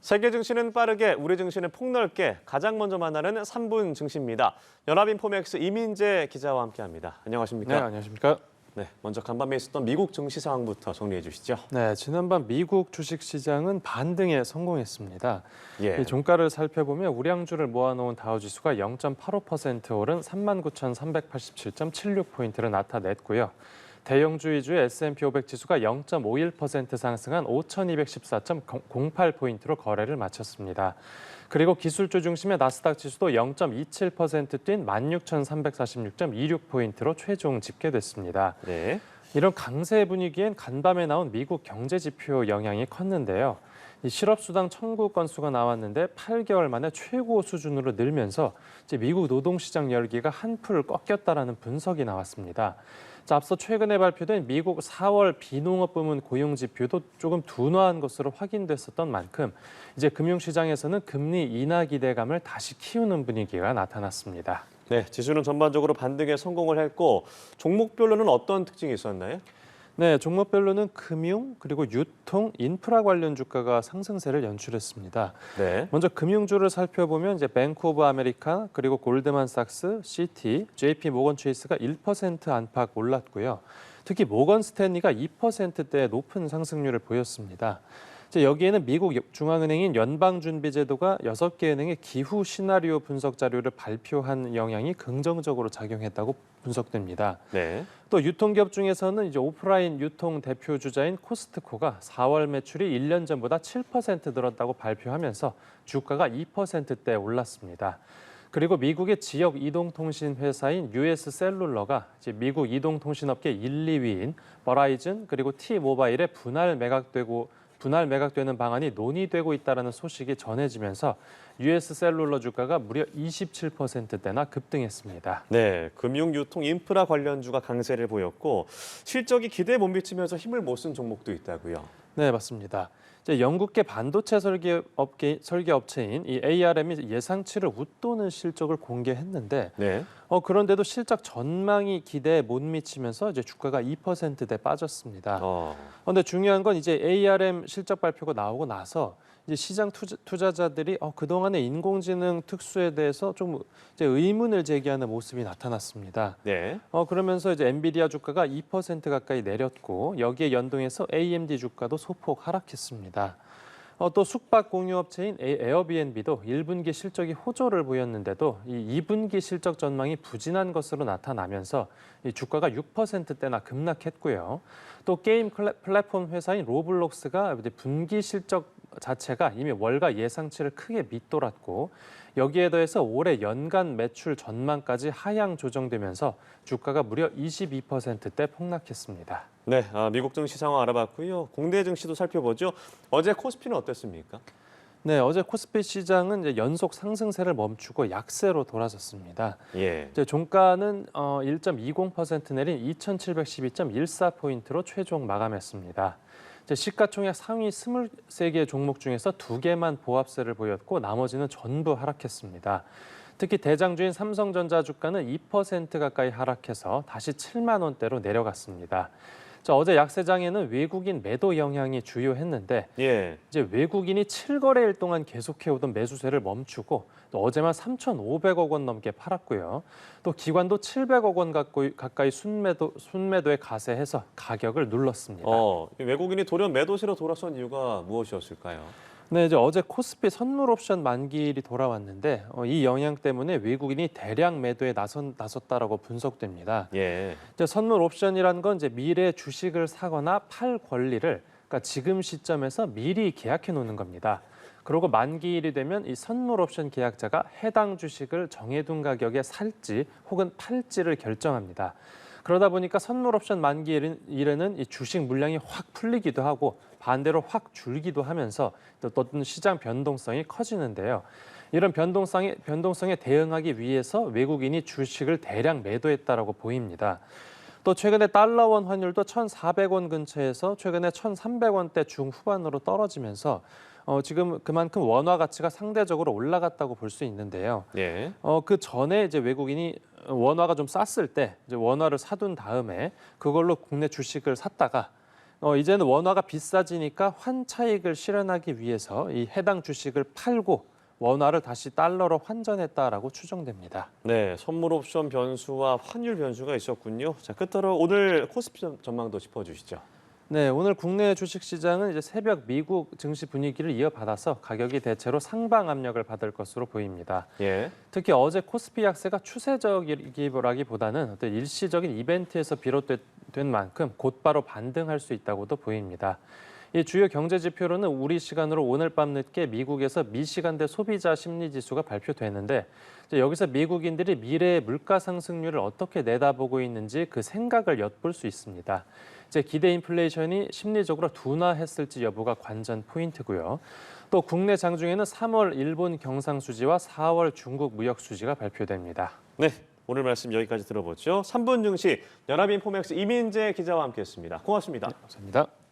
세계 증시는 빠르게, 우리 증시는 폭넓게 가장 먼저 만나는 3분 증시입니다. 연합인포맥스 이민재 기자와 함께합니다. 안녕하십니까? 네, 안녕하십니까? 네, 먼저 간밤에 있었던 미국 증시 상황부터 정리해 주시죠. 네, 지난밤 미국 주식시장은 반등에 성공했습니다. 예. 이 종가를 살펴보면 우량주를 모아놓은 다우지수가 0.85% 오른 39,387.76포인트를 나타냈고요. 대형주 위주의 S&P 500 지수가 0.51% 상승한 5,214.08포인트로 거래를 마쳤습니다. 그리고 기술주 중심의 나스닥 지수도 0.27% 뛴 16,346.26포인트로 최종 집계됐습니다. 네. 이런 강세 분위기엔 간밤에 나온 미국 경제 지표 영향이 컸는데요. 이 실업수당 청구 건수가 나왔는데 8개월 만에 최고 수준으로 늘면서 이제 미국 노동시장 열기가 한풀 꺾였다라는 분석이 나왔습니다. 자, 앞서 최근에 발표된 미국 4월 비농업 부문 고용 지표도 조금 둔화한 것으로 확인됐었던 만큼 이제 금융시장에서는 금리 인하 기대감을 다시 키우는 분위기가 나타났습니다. 네, 지수는 전반적으로 반등에 성공을 했고 종목별로는 어떤 특징이 있었나요? 네, 종목별로는 금융, 그리고 유통, 인프라 관련 주가가 상승세를 연출했습니다. 네. 먼저 금융주를 살펴보면 이제 뱅크 오브 아메리카, 그리고 골드만삭스, 시티, JP 모건 체이스가 1% 안팎 올랐고요. 특히 모건 스탠리가 2%대의 높은 상승률을 보였습니다. 여기에는 미국 중앙은행인 연방준비제도가 6개 은행의 기후 시나리오 분석 자료를 발표한 영향이 긍정적으로 작용했다고 분석됩니다. 네. 또 유통기업 중에서는 이제 오프라인 유통 대표 주자인 코스트코가 4월 매출이 1년 전보다 7% 늘었다고 발표하면서 주가가 2%대 올랐습니다. 그리고 미국의 지역 이동통신 회사인 US 셀룰러가 이제 미국 이동통신업계 1, 2위인 버라이즌 그리고 T-모바일에 분할 매각되는 방안이 논의되고 있다는 소식이 전해지면서 US 셀룰러 주가가 무려 27%대나 급등했습니다. 네, 금융, 유통, 인프라 관련주가 강세를 보였고 실적이 기대에 못 미치면서 힘을 못 쓴 종목도 있다고요. 네, 맞습니다. 이제 영국계 반도체 설계업체인 이 ARM이 예상치를 웃도는 실적을 공개했는데 네. 그런데도 실적 전망이 기대에 못 미치면서 이제 주가가 2%대 빠졌습니다. 그런데 중요한 건 이제 ARM 실적 발표가 나오고 나서 이제 시장 투자자들이 그동안의 인공지능 특수에 대해서 좀 이제 의문을 제기하는 모습이 나타났습니다. 네. 그러면서 이제 엔비디아 주가가 2% 가까이 내렸고 여기에 연동해서 AMD 주가도 소폭 하락했습니다. 또 숙박 공유업체인 에어비앤비도 1분기 실적이 호조를 보였는데도 이 2분기 실적 전망이 부진한 것으로 나타나면서 이 주가가 6%대나 급락했고요. 또 게임 플랫폼 회사인 로블록스가 분기 실적 자체가 이미 월가 예상치를 크게 밑돌았고 여기에 더해서 올해 연간 매출 전망까지 하향 조정되면서 주가가 무려 22%대 폭락했습니다. 네, 미국 증시 상황 알아봤고요. 국내 증시도 살펴보죠. 어제 코스피는 어땠습니까? 네, 어제 코스피 시장은 이제 연속 상승세를 멈추고 약세로 돌아섰습니다. 예. 이제 종가는 1.20% 내린 2,712.14포인트로 최종 마감했습니다. 시가총액 상위 23개 종목 중에서 2개만 보합세를 보였고 나머지는 전부 하락했습니다. 특히 대장주인 삼성전자 주가는 2% 가까이 하락해서 다시 7만 원대로 내려갔습니다. 어제 약세장에는 외국인 매도 영향이 주요했는데 예. 이제 외국인이 7거래일 동안 계속해오던 매수세를 멈추고 또 어제만 3,500억 원 넘게 팔았고요. 또 기관도 700억 원 가까이 순매도에 가세해서 가격을 눌렀습니다. 외국인이 돌연 매도세로 돌아선 이유가 무엇이었을까요? 네, 이제 어제 코스피 선물 옵션 만기일이 돌아왔는데 이 영향 때문에 외국인이 대량 매도에 나섰다라고 분석됩니다. 예. 이제 선물 옵션이란 건 이제 미래 주식을 사거나 팔 권리를 그러니까 지금 시점에서 미리 계약해 놓는 겁니다. 그리고 만기일이 되면 이 선물 옵션 계약자가 해당 주식을 정해둔 가격에 살지 혹은 팔지를 결정합니다. 그러다 보니까 선물 옵션 만기일에는 이 주식 물량이 확 풀리기도 하고 반대로 확 줄기도 하면서 어떤 시장 변동성이 커지는데요. 이런 변동성에 대응하기 위해서 외국인이 주식을 대량 매도했다라고 보입니다. 또 최근에 달러원 환율도 1,400원 근처에서 최근에 1,300원대 중후반으로 떨어지면서 지금 그만큼 원화 가치가 상대적으로 올라갔다고 볼 수 있는데요. 예. 그 전에 이제 외국인이 원화가 좀 쌌을 때 이제 원화를 사둔 다음에 그걸로 국내 주식을 샀다가 이제는 원화가 비싸지니까 환차익을 실현하기 위해서 이 해당 주식을 팔고 원화를 다시 달러로 환전했다라고 추정됩니다. 네, 선물 옵션 변수와 환율 변수가 있었군요. 자, 끝으로 오늘 코스피 전망도 짚어주시죠. 네, 오늘 국내 주식시장은 이제 새벽 미국 증시 분위기를 이어받아서 가격이 대체로 상방 압력을 받을 것으로 보입니다. 예. 특히 어제 코스피 약세가 추세적이기보다는 어떤 일시적인 이벤트에서 비롯된 만큼 곧바로 반등할 수 있다고도 보입니다. 이 주요 경제 지표로는 우리 시간으로 오늘 밤 늦게 미국에서 미시간대 소비자 심리 지수가 발표되는데 이제 여기서 미국인들이 미래의 물가 상승률을 어떻게 내다보고 있는지 그 생각을 엿볼 수 있습니다. 이제 기대 인플레이션이 심리적으로 둔화했을지 여부가 관전 포인트고요. 또 국내 장중에는 3월 일본 경상 수지와 4월 중국 무역 수지가 발표됩니다. 네, 오늘 말씀 여기까지 들어보죠. 3분 증시 연합인포맥스 이민재 기자와 함께했습니다. 고맙습니다. 감사합니다.